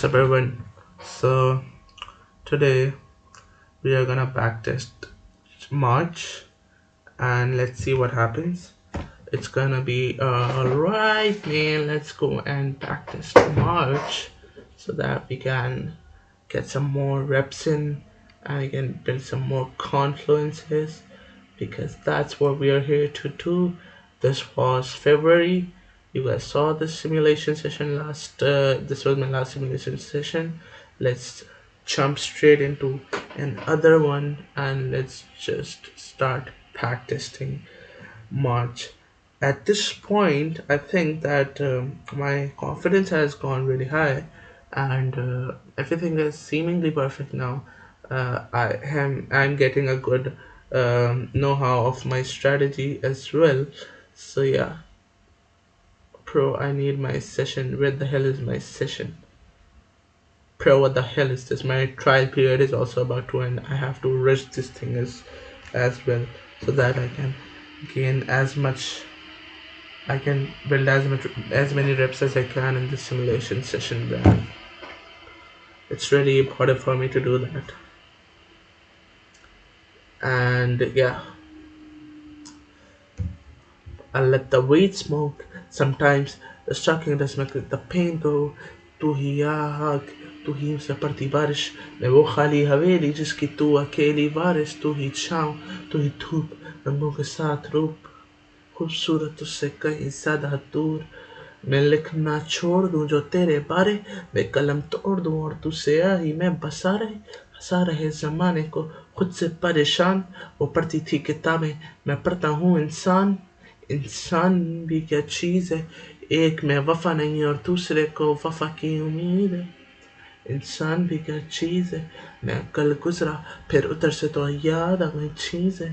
What's up, everyone? So today we are gonna backtest March and let's see what happens. It's gonna be alright, man. Let's go and backtest March so that we can get some more reps in and we can build some more confluences because that's what we are here to do. This was February. You guys saw the simulation session last. This was my last simulation session. Let's jump straight into another one and let's just start practicing March. At this point, I think that my confidence has gone really high, and everything is seemingly perfect now. I'm getting a good know-how of my strategy as well. So yeah, pro, I need my session. Where the hell is my session? Pro, what the hell is this? My trial period is also about to end. I have to rush this thing as well so that I can gain as much I can build as many reps as I can in the simulation session. Then it's really important for me to do that. And yeah, I let the weed smoke. Sometimes the shocking does make the pain go. तू ही आग तू ही सपरती बारिश मैं वो खाली हवेली जिसकी तू अकेली वारिस तू ही छाँव तू ही धूप रंगों के साथ रूप खूबसूरत उससे कहीं ज्यादा दूर मैं लिखना छोड़ दूं जो तेरे बारे मैं कलम तोड़ दूं और तू स्याही मैं हंसा रहे जमाने को खुद से परेशान वो पढ़ती थी किताबें मैं पढ़ता हूँ इंसान भी क्या चीज़ है एक में वफा नहीं और दूसरे को वफा की उम्मीद है इंसान भी क्या चीज़ है मैं कल गुजरा फिर उधर से तो याद आ गई चीज़ है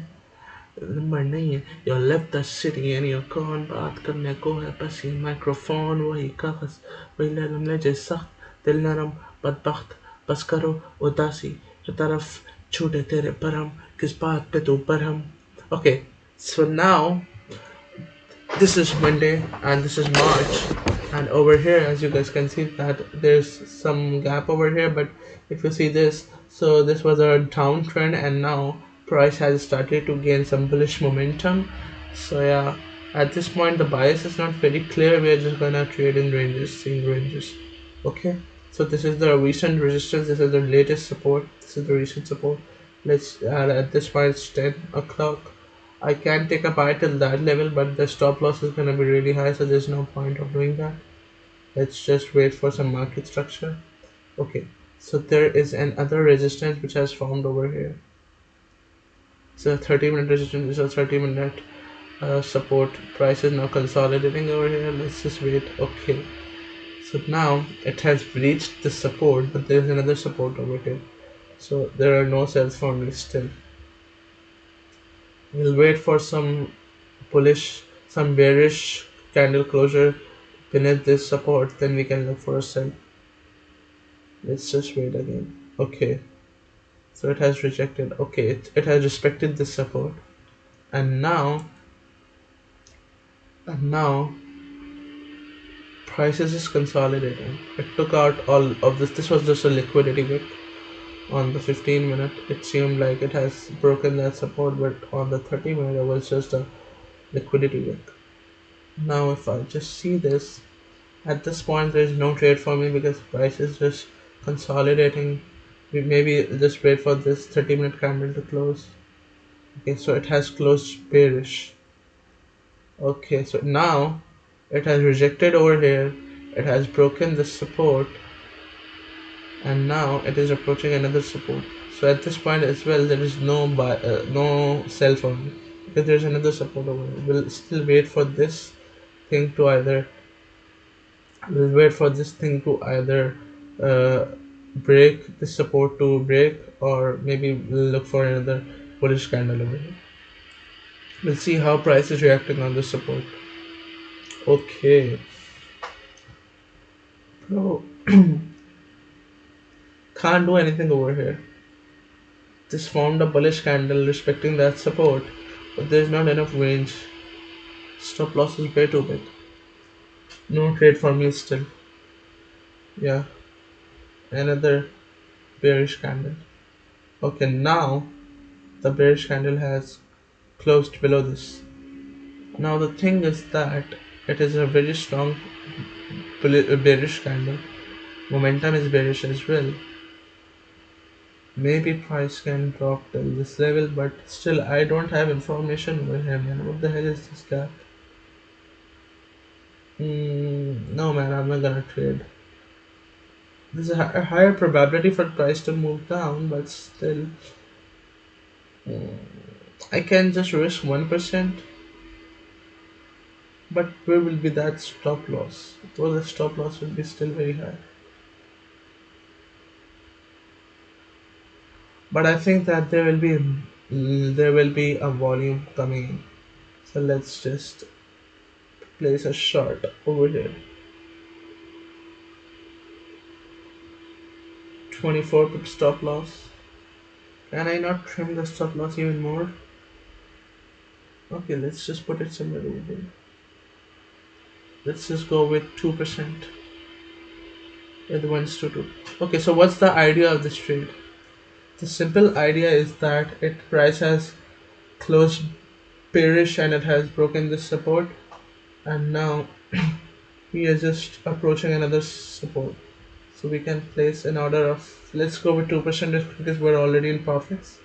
नंबर नहीं है You left the city and you're gone बात करने को है बस ये माइक्रोफोन वही कागज वही लहम लहजे सख्त दिल नरम बदबख्त बस करो उदासी हर तरफ छूटे तेरे भरम किस बात पे तू Barham Okay, so now this is Monday and this is March, and over here as you guys can see that there's some gap over here, but if you see this, so this was a downtrend and now price has started to gain some bullish momentum. So yeah, at this point the bias is not very clear. We're just gonna trade in ranges, seeing ranges. Okay, so this is the recent resistance, this is the latest support, this is the recent support. Let's at this point it's 10 o'clock. I can take a buy till that level, but the stop loss is gonna be really high, so there's no point of doing that. Let's just wait for some market structure. Okay, so there is another resistance which has formed over here. So 30-minute resistance is a 30-minute support. Price is now consolidating over here. Let's just wait. Okay, so now it has reached the support, but there's another support over here. So there are no sells for me still. We'll wait for some some bearish candle closure beneath this support, then we can look for a sell. Let's just wait again. Okay, so it has rejected. Okay, it has respected this support, and now prices is consolidating. It took out all of this. This was just a liquidity wick on the 15-minute. It seemed like it has broken that support, but on the 30-minute it was just a liquidity wick. Now if I just see this, at this point there is no trade for me because price is just consolidating. We maybe just wait for this 30-minute candle to close. Okay, so it has closed bearish. Okay, so now it has rejected over here, it has broken the support, and now it is approaching another support. So at this point as well there is no sell for me because there's another support over here. We'll still wait for this thing to either we'll wait for this thing to either uh, break the support to break, or maybe we'll look for another bullish candle over here. We'll see how price is reacting on this support. Okay, bro, can't do anything over here. This formed a bullish candle respecting that support, but there's not enough range. Stop loss is way too big. No trade for me still. Yeah, Another bearish candle. Okay, now the bearish candle has closed below this. Now the thing is that it is a very strong bearish candle. Momentum is bearish as well. Maybe price can drop till this level, but still I don't have information over here, man. What the hell is this gap? No, man, I'm not gonna trade. There's a higher probability for price to move down, but still, I can just risk 1%. But where will be that stop loss? Though the stop loss will be still very high. But I think that there will be a volume coming in. So let's just place a short over here. 24 pip stop loss. Can I not trim the stop loss even more? Okay, let's just put it somewhere over here. Let's just go with 2%. With 1 to 2. Okay, so what's the idea of this trade? The simple idea is that it price has closed bearish and it has broken this support, and now we are just approaching another support. So we can place an order of, let's go with 2% because we're already in profits.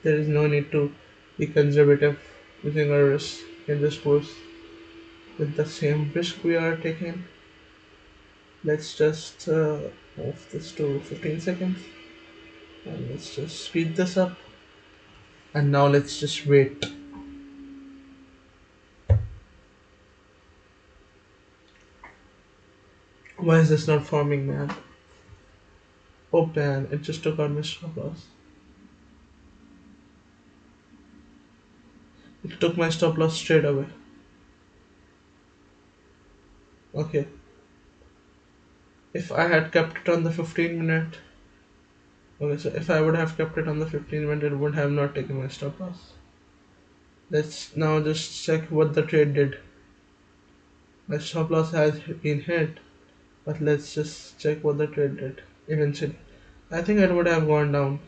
There is no need to be conservative using our risk. We can just go with the same risk we are taking. Let's just move this to 15 seconds and let's just speed this up, and now let's just wait. Why is this not forming, man? Oh man, it just took out my stop loss. It took my stop loss straight away. Okay, if I had kept it on the 15 minute. Okay, so if I would have kept it on the 15 minute, it would have not taken my stop loss. Let's now just check what the trade did. My stop loss has been hit, but let's just check what the trade did eventually. I think it would have gone down.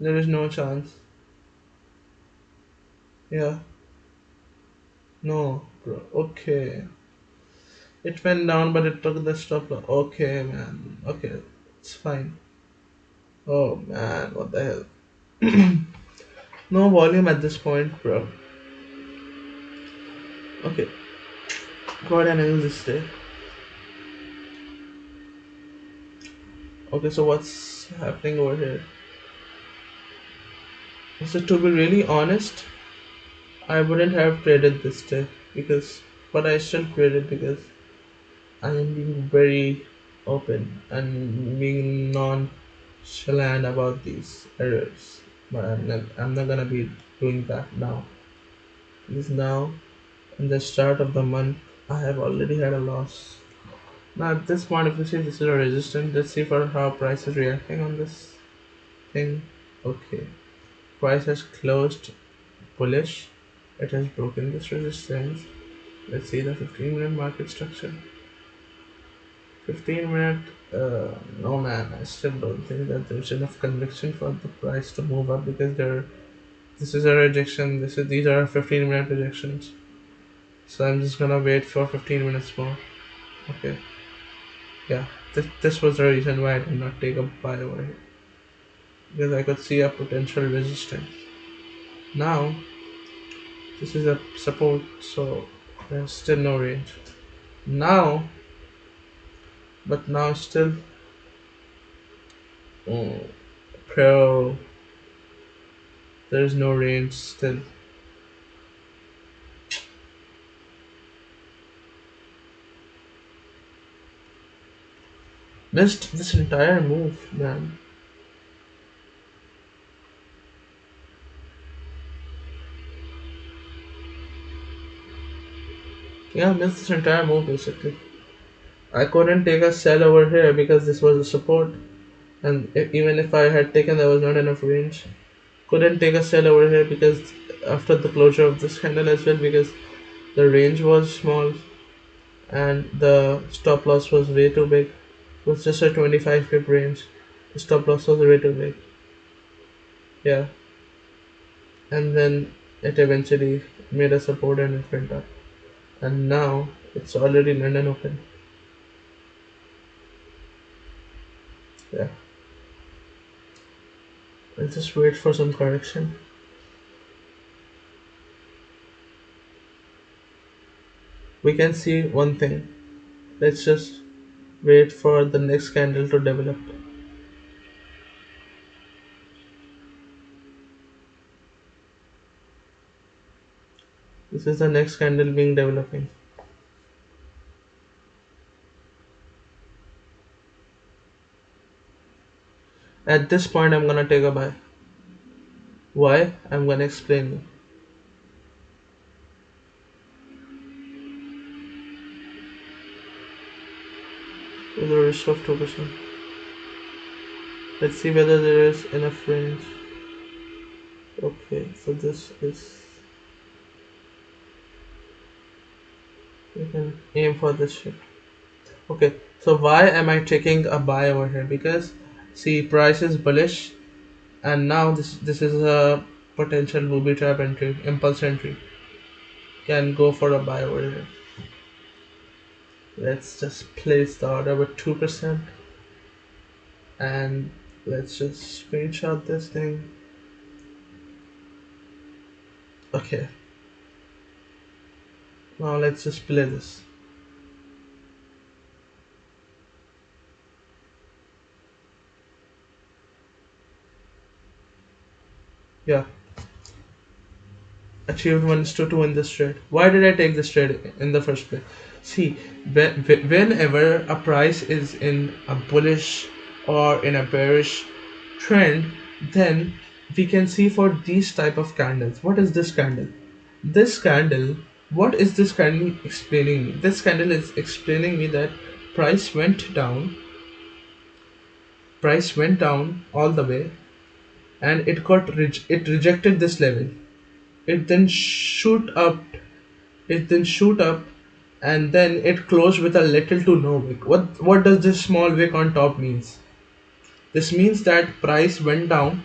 There is no chance. Yeah, no, bro. Okay. It went down, but it took the stop loss. Okay, man. Okay, it's fine. Oh man, what the hell? No volume at this point, bro. Okay, go ahead and end this day. Okay, so what's happening over here? So to be really honest, I wouldn't have traded this day because, but I still traded because I am being very open and being nonchalant about these errors. But I'm not gonna be doing that now. Because now, in the start of the month, I have already had a loss. Now at this point, if you see this is a resistance, let's see for how price is reacting on this thing. Okay, price has closed bullish. It has broken this resistance. Let's see the 15-minute market structure. 15 minute, no man, I still don't think that there's enough conviction for the price to move up because this is a rejection. These are 15-minute rejections. So I'm just gonna wait for 15 minutes more. Okay, yeah, this was the reason why I did not take a buy over here because I could see a potential resistance. Now this is a support, so there's still no range. Now, but now still, mm, pro, there is no range still. Missed this entire move, man. Yeah, missed this entire move basically. I couldn't take a sell over here because this was a support, and even if I had taken, there was not enough range. Couldn't take a sell over here because after the closure of this candle as well, because the range was small and the stop loss was way too big. was just a 25 pip range. The stop loss was way too big. Yeah, and then it eventually made a support and it went up. And now it's already London Open. Yeah, I'll just wait for some correction. We can see one thing. Let's just wait for the next candle to develop. This is the next candle being developing. At this point, I'm gonna take a buy. Why? I'm gonna explain you. With a risk of 2%. Let's see whether there is enough range. Okay, so this is. You can aim for this shit. Okay, so why am I taking a buy over here? Because see, price is bullish, and now this is a potential booby trap entry, impulse entry. Can go for a buy over here. Let's just place the order with 2%, and let's just screenshot this thing. Okay, now let's just play this. Yeah, achieved 1:2 in this trade. Why did I take this trade in the first place? See, whenever a price is in a bullish or in a bearish trend, then we can see for these type of candles. What is this candle? This candle, what is this candle explaining me? This candle is explaining me that price went down, price went down all the way, and it rejected this level. It then shoot up it then shoot up, and then it closed with a little to no wick. What does this small wick on top means? This means that price went down.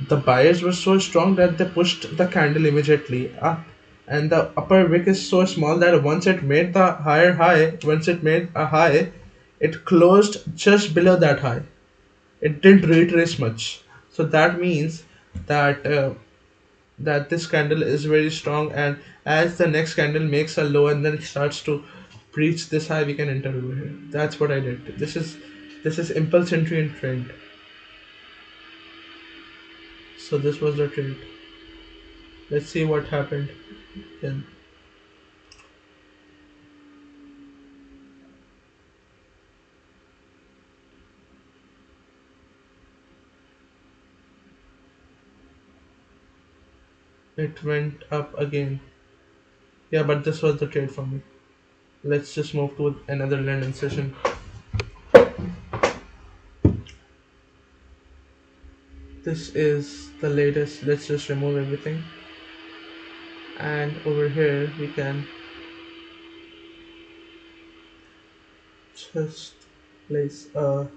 The buyers were so strong that they pushed the candle immediately up, and the upper wick is so small that once it made a high, it closed just below that high. It didn't retrace much. So that means that this candle is very strong, and as the next candle makes a low and then it starts to breach this high, we can enter over here. That's what I did. This is impulse entry and trend. So this was the trade. Let's see what happened then. It went up again. Yeah, but this was the trade for me. Let's just move to another London session. This is the latest. Let's just remove everything, and over here we can just place a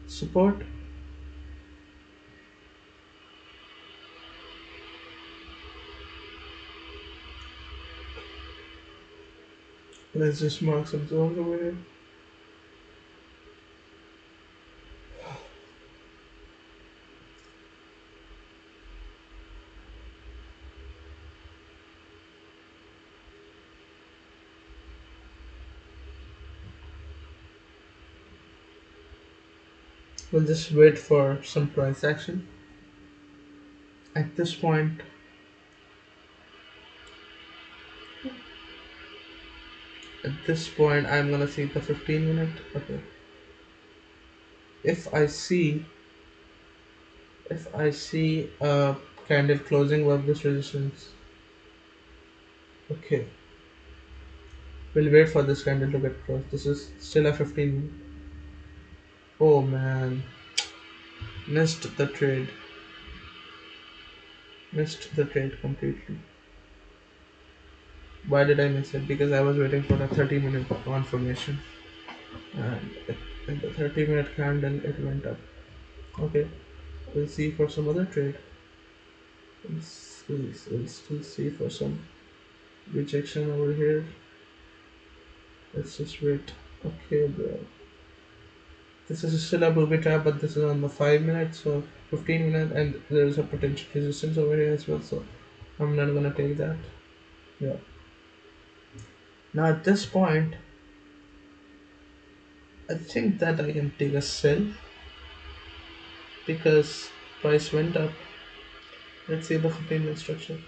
support. Let's just mark some zones over here. We'll just wait for some price action. At this point, I'm gonna see the 15-minute. Okay. If I see a candle closing above this resistance, okay, we'll wait for this candle to get closed. This is still a 15-minute. Oh man, missed the trade. Missed the trade completely. Why did I miss it? Because I was waiting for a 30-minute confirmation, and In the 30-minute candle, it went up. Okay, we'll see for some other trade. We'll still see for some rejection over here. Let's just wait. Okay, bro. This is still a booby trap, but this is on the 5 minutes, so 15 minutes, and there is a potential resistance over here as well. So I'm not gonna take that. Yeah. Now at this point, I think that I can take a sell because price went up. Let's see the 15-minute structure.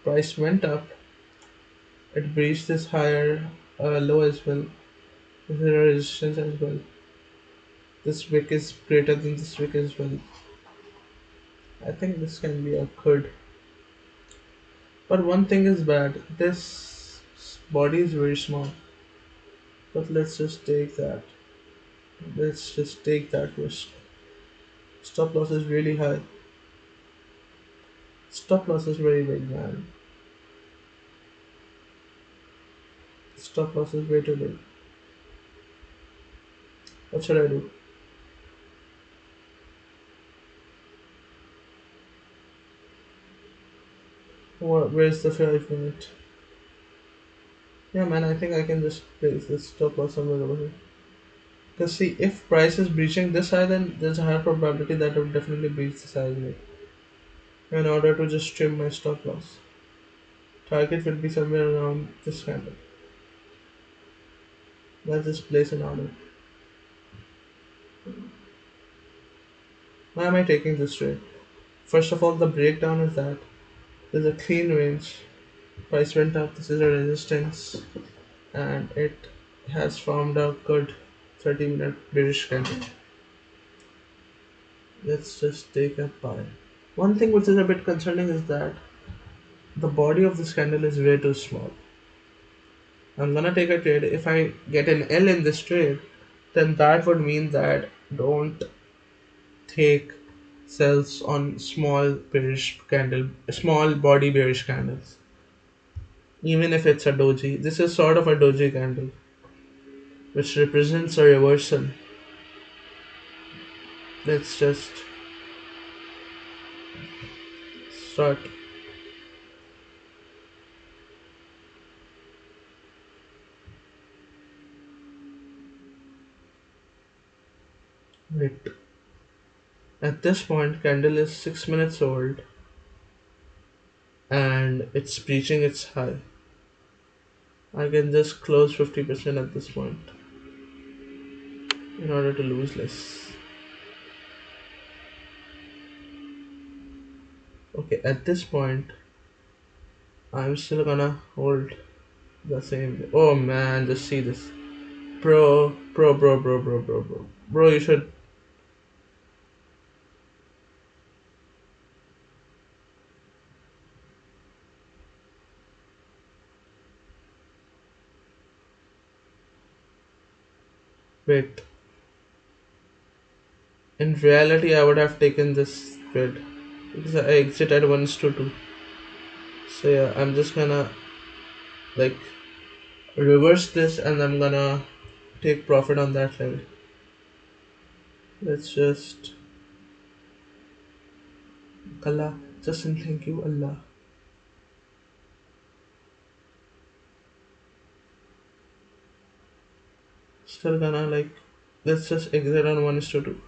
Price went up. It breached this higher low as well. This is a resistance as well. This wick is greater than this wick as well. I think this can be a good. But one thing is bad. This body is very small. But let's just take that. Let's just take that risk. Stop loss is really high. Stop loss is very big, man. Stop loss is way too big. What should I do? Where's the 5 minute? Yeah, man, I think I can just place this stop loss somewhere over here. Because see, if price is breaching this high, then there's a higher probability that it will definitely breach this high anyway. In order to just trim my stop loss. Target will be somewhere around this candle. Let's just place an order. Why am I taking this trade? First of all, the breakdown is that there's a clean range. Price went up. This is a resistance, and it has formed a good 30-minute bearish candle. Let's just take a buy. One thing which is a bit concerning is that the body of this candle is way too small. I'm gonna take a trade. If I get an L in this trade, then that would mean that don't take sells on small bearish candle, small body bearish candles. Even if it's a doji, this is sort of a doji candle, which represents a reversal. Let's just start. Wait. At this point, candle is 6 minutes old, and it's breaching its high. I can just close 50% at this point in order to lose less. Okay, at this point, I'm still gonna hold the same. Oh man, just see this. Bro. Bro, you should wait. In reality, I would have taken this trade because I exit at 1 to 2. So yeah, I'm just gonna like reverse this and I'm gonna take profit on that level. Let's just Allah, just and thank you Allah. Still gonna like let's just exit on 1 to 2.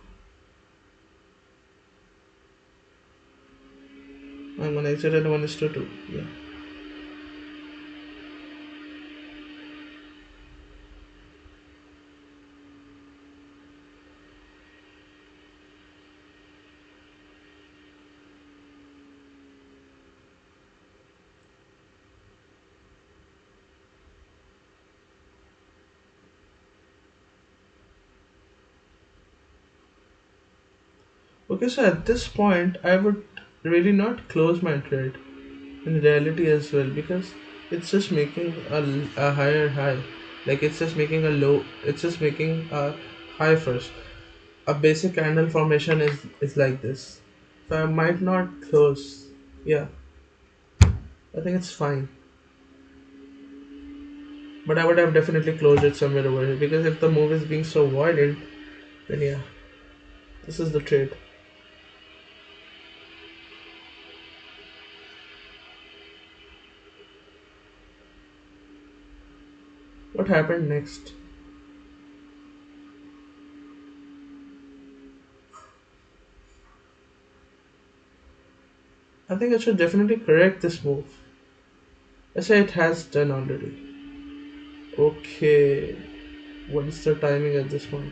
I'm gonna exit at 1 to 2. Yeah. Okay, so at this point, I would really not close my trade in reality as well because it's just making a higher high. Like it's just making a low, it's just making a high first. A basic candle formation is like this. So I might not close. Yeah, I think it's fine. But I would have definitely closed it somewhere over here because if the move is being so violent, then yeah, this is the trade. What happened next? I think I should definitely correct this move. I say it has done already. Okay, what is the timing at this point?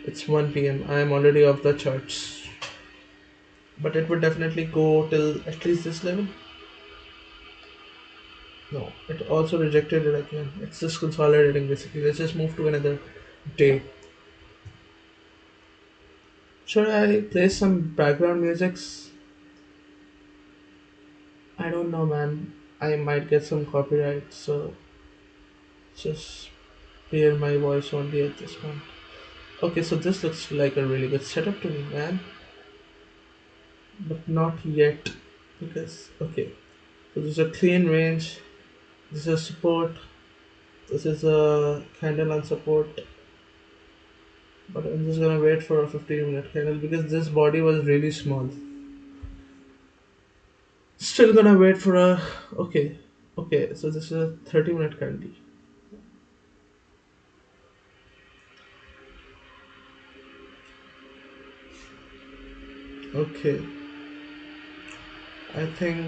It's 1 p.m. I am already off the charts. But it would definitely go till at least this level. No, it also rejected it again. It's just consolidating basically. Let's just move to another day. Should I play some background musics? I don't know, man. I might get some copyright, so just hear my voice only at this point. Okay, so this looks like a really good setup to me, man. But not yet. Because, okay, so this is a clean range. This is support. This is a candle on support. But I'm just gonna wait for a 15-minute candle because this body was really small. Still gonna wait for a. Okay, okay, so this is a 30-minute candle. Okay, I think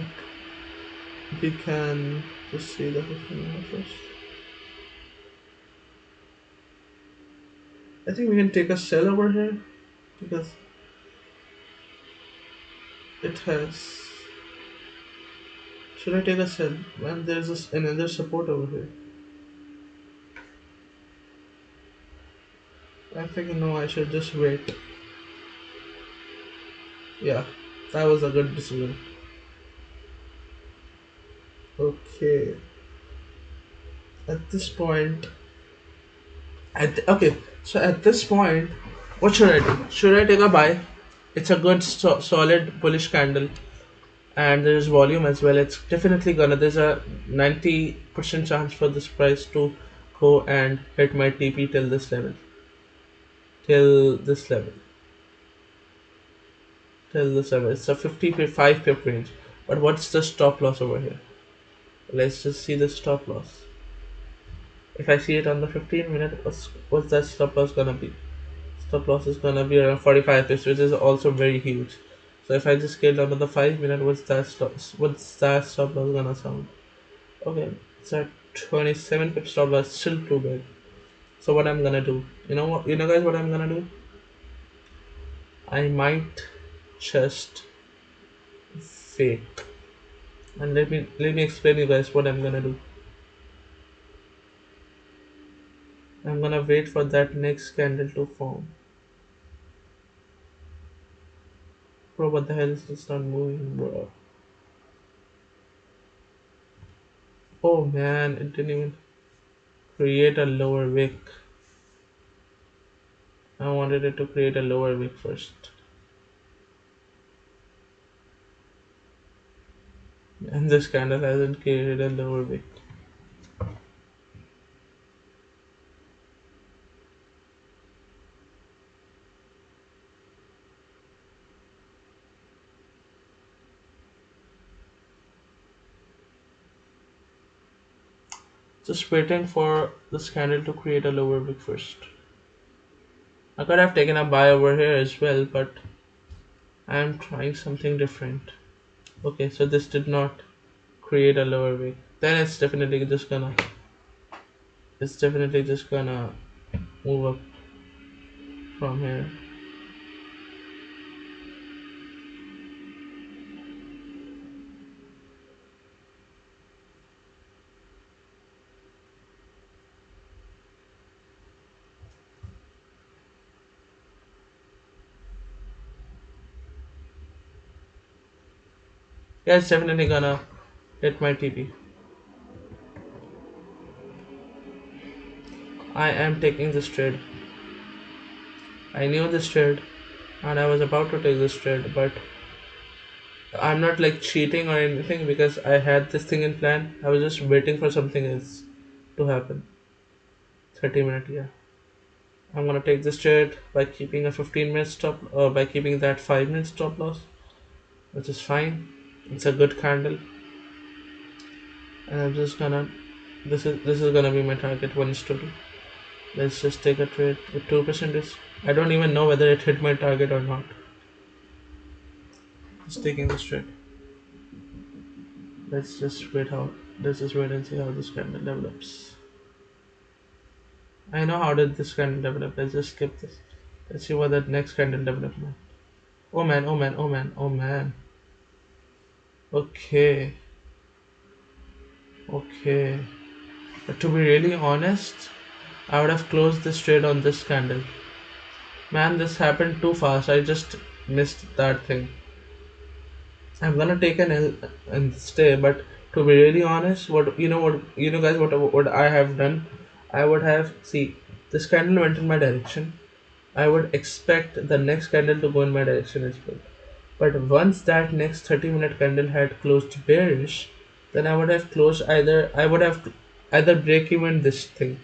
we can just see the 15-minute first. I think we can take a sell over here because it has. Should I take a sell? Man, there's another support over here. I think no, I should just wait. Yeah, that was a good decision. Okay, at this point, okay, so at this point, what should I do? Should I take a buy? It's a good solid bullish candle, and there's volume as well. It's definitely gonna. There's a 90% chance for this price to go and hit my TP till this level, till this level, till this level. It's a 55 pip range. But what's the stop loss over here? Let's just see the stop loss. If I see it on the 15 minute, what's that stop loss gonna be? Stop loss is gonna be around 45 pips, which is also very huge. So if I just scale down to the 5 minute, what's that stop loss gonna sound? Okay, it's at 27 pip stop loss, still too big. So what I'm gonna do? You know what? You know guys, what I'm gonna do? I might just fake. And let me explain you guys what I'm gonna do. I'm gonna wait for that next candle to form. Bro, what the hell is this not moving, bro? Oh man, it didn't even create a lower wick. I wanted it to create a lower wick first. And this candle hasn't created a lower wick. Just waiting for this candle to create a lower wick first. I could have taken a buy over here as well, but I'm trying something different. Okay, so this did not create a lower wick. Then it's definitely just gonna move up from here. Yeah, it's definitely gonna hit my TP. I am taking this trade. I knew this trade and I was about to take this trade, but I'm not like cheating or anything because I had this thing in plan. I was just waiting for something else to happen. 30 minute, yeah. I'm gonna take this trade by keeping a 15-minute stop, or by keeping that 5-minute stop loss, which is fine. It's a good candle, and I'm just gonna. This is gonna be my target 1:2. Let's just take a trade with 2% risk. I don't even know whether it hit my target or not. Just taking this trade. Let's just wait how. Let's just wait and see how this candle develops. I know how did this candle develop. Let's just skip this. Let's see what that next candle development. Oh man! Oh man! Oh man! Oh man! Okay. Okay. But to be really honest, I would have closed this trade on this candle. Man, this happened too fast. I just missed that thing. I'm gonna take an L and stay, but to be really honest, guys, what I have done, I would have see this candle went in my direction. I would expect the next candle to go in my direction as well. But once that next 30-minute candle had closed bearish, then I would have either break even this thing.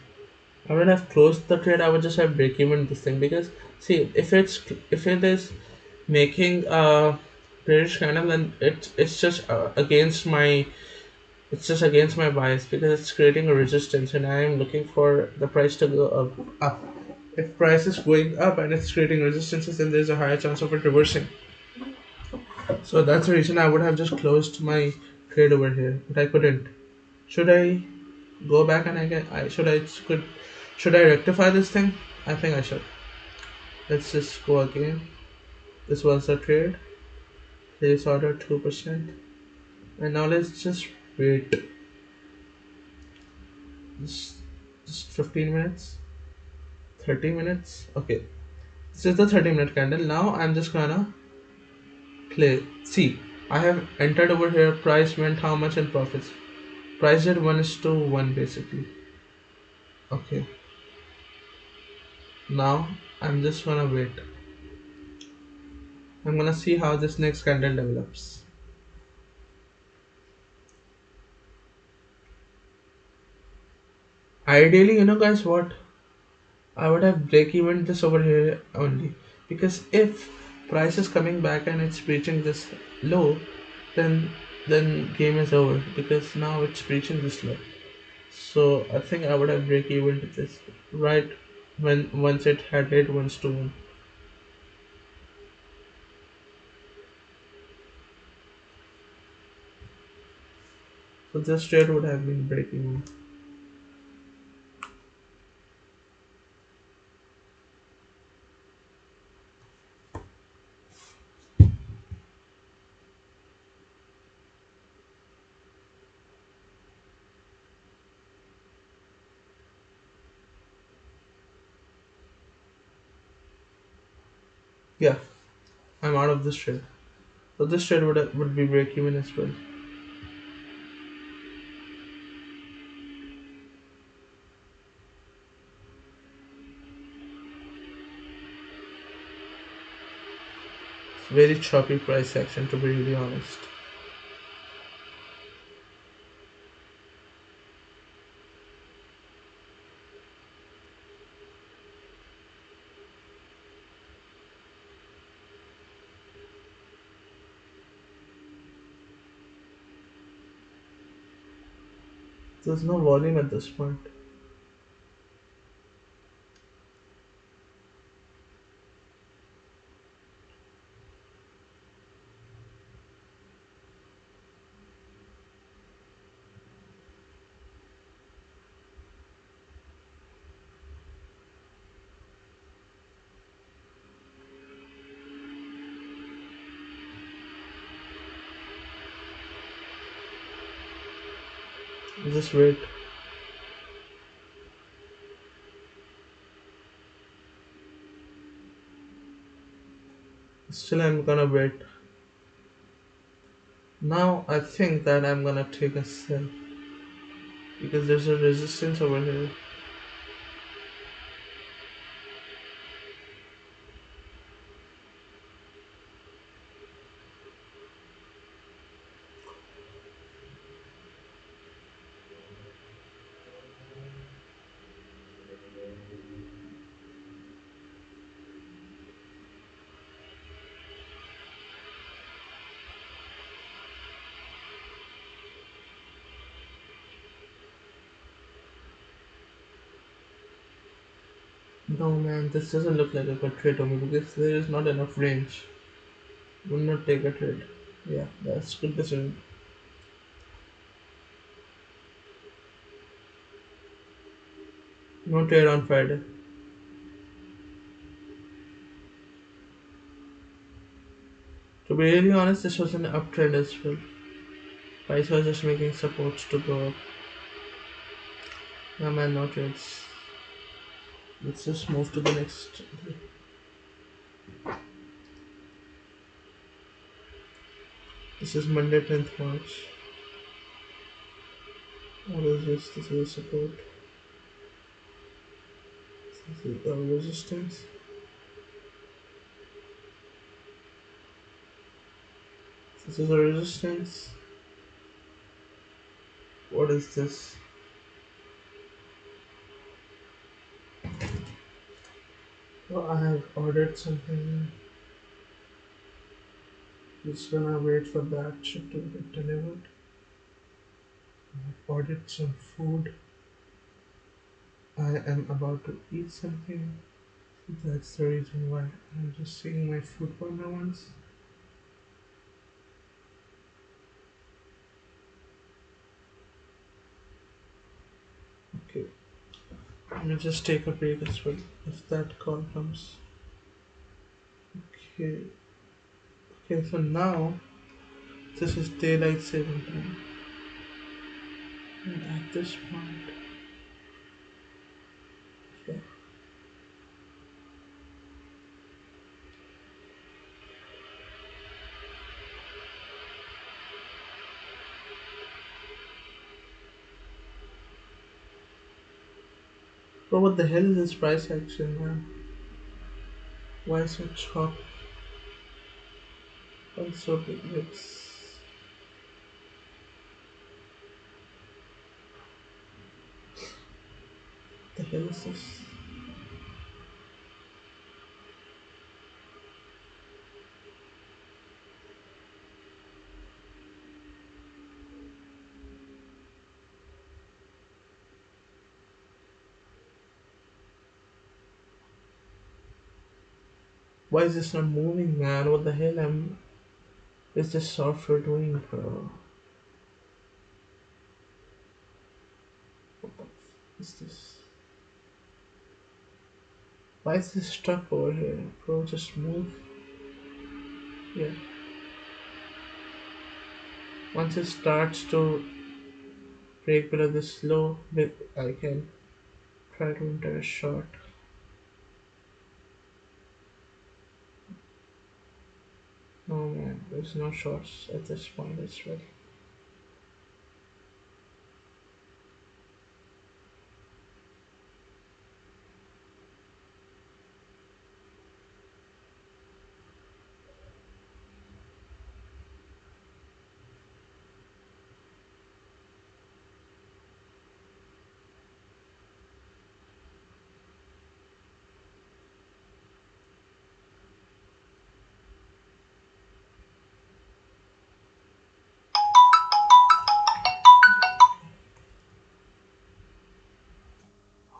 I wouldn't have closed the trade. I would just have break even this thing because see if it is making a bearish candle, then it's just against my bias because it's creating a resistance and I am looking for the price to go up. If price is going up and it's creating resistances, then there's a higher chance of it reversing. So that's the reason I would have just closed my trade over here, but I couldn't. Should I go back and should I rectify this thing? I think I should. Let's just go again. This was the trade. Place order 2%. And now let's just wait. Just, just 15 minutes. 30 minutes. Okay. This is the 30-minute candle. Now I'm just gonna play. See, I have entered over here. Price went how much in profits? Price did 1 is to 1 basically. Okay. Now I'm just gonna wait. I'm gonna see how this next candle develops. Ideally, guys, what I would have break even this over here only because if price is coming back and it's breaching this low, then game is over because now it's breaching this low. So I think I would have break even to this right when once it had hit 1 to 1. So this trade would have been break even. Yeah, I'm out of this trade. So this trade would be break even as well. It's very choppy price action to be really honest. There's no volume at this point. Just wait. Still, I'm gonna wait. Now, I think that I'm gonna take a sell because there's a resistance over here. No man, this doesn't look like a good trade to me because there is not enough range. Will not take a trade. Yeah, that's good decision. No trade on Friday. To be really honest, this was an uptrend as well. Price was just making supports to go up. No man, no trades. Let's just move to the next. This is Monday 10th March. What is this? This is a support. This is a resistance. This is a resistance. What is this? Oh, I have ordered something. Just gonna wait for that shit to get delivered. Ordered some food. I am about to eat something. That's the reason why I'm just seeing my food corner once. Okay, let me just take a break as well if that call comes. Okay, okay, so now this is daylight saving time. And at this point, yeah. But what the hell is this price action, man? Why so sharp? Why so big? The hell is this? Why is this not moving, man? What the hell is this software doing, bro? What the is this? Why is this stuck over here? Bro, just move. Yeah. Once it starts to break below this low, I can try to enter a short. No man, there's no shorts at this point as well.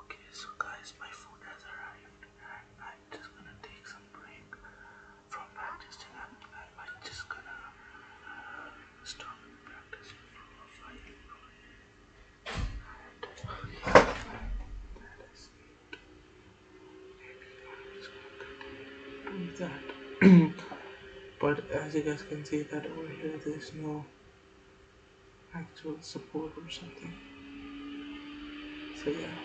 Okay, so guys, my food has arrived and I'm just gonna take some break from practicing and I might just gonna stop practicing for a while. That is doing that. But as you guys can see that over here there's no actual support or something. So yeah.